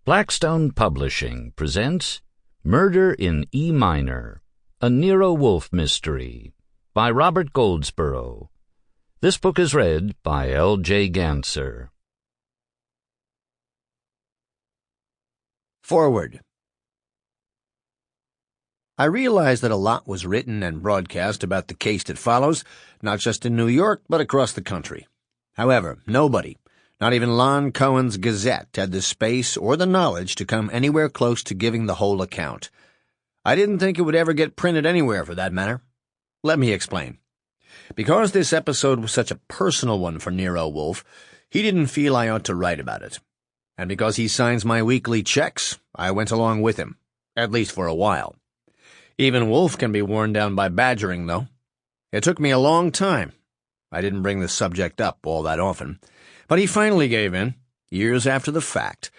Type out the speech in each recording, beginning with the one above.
Blackstone Publishing presents Murder in E Minor, a Nero Wolfe mystery, by Robert Goldsborough. This book is read by L.J. Ganser. Forward. I realize that a lot was written and broadcast about the case that follows, not just in New York, but across the country. However, nobody, not even Lon Cohen's Gazette, had the space or the knowledge to come anywhere close to giving the whole account. I didn't think it would ever get printed anywhere, for that matter. Let me explain. Because this episode was such a personal one for Nero Wolfe, he didn't feel I ought to write about it. And because he signs my weekly checks, I went along with him, at least for a while. Even Wolfe can be worn down by badgering, though. It took me a long time. I didn't bring the subject up all that often. But he finally gave in, years after the fact.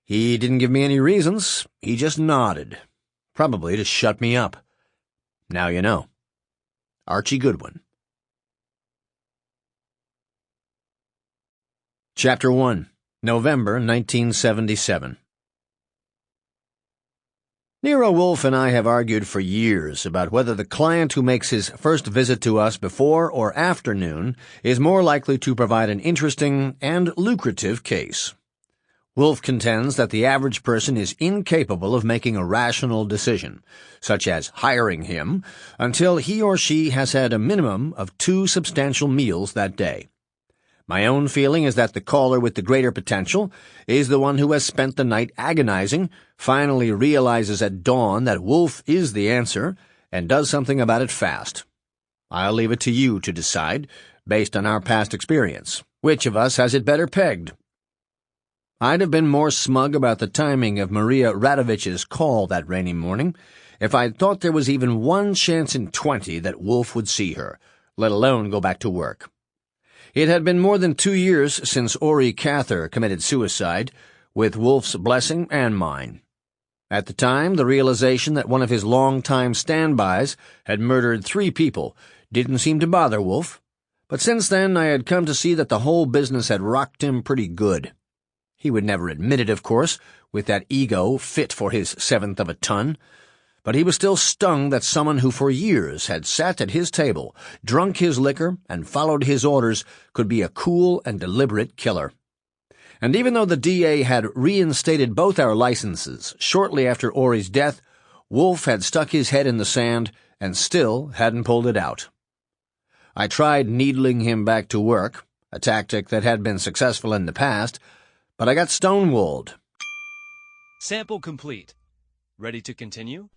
He didn't give me any reasons. He just nodded, probably to shut me up. Now you know. Archie Goodwin. Chapter 1, November 1977. Nero Wolfe and I have argued for years about whether the client who makes his first visit to us before or after noon is more likely to provide an interesting and lucrative case. Wolfe contends that the average person is incapable of making a rational decision, such as hiring him, until he or she has had a minimum of 2 substantial meals that day. My own feeling is that the caller with the greater potential is the one who has spent the night agonizing, finally realizes at dawn that Wolfe is the answer, and does something about it fast. I'll leave it to you to decide, based on our past experience, which of us has it better pegged. I'd have been more smug about the timing of Maria Radovich's call that rainy morning if I'd thought there was even 1 chance in 20 that Wolfe would see her, let alone go back to work. It had been more than 2 years since Orrie Cather committed suicide, with Wolfe's blessing and mine. At the time, the realization that one of his long-time standbys had murdered 3 people didn't seem to bother Wolfe, but since then I had come to see that the whole business had rocked him pretty good. He would never admit it, of course, with that ego fit for his 1/7 of a ton, but he was still stung that someone who for years had sat at his table, drunk his liquor, and followed his orders could be a cool and deliberate killer. And even though the DA had reinstated both our licenses shortly after Orrie's death, Wolfe had stuck his head in the sand and still hadn't pulled it out. I tried needling him back to work, a tactic that had been successful in the past, but I got stonewalled. Sample complete. Ready to continue?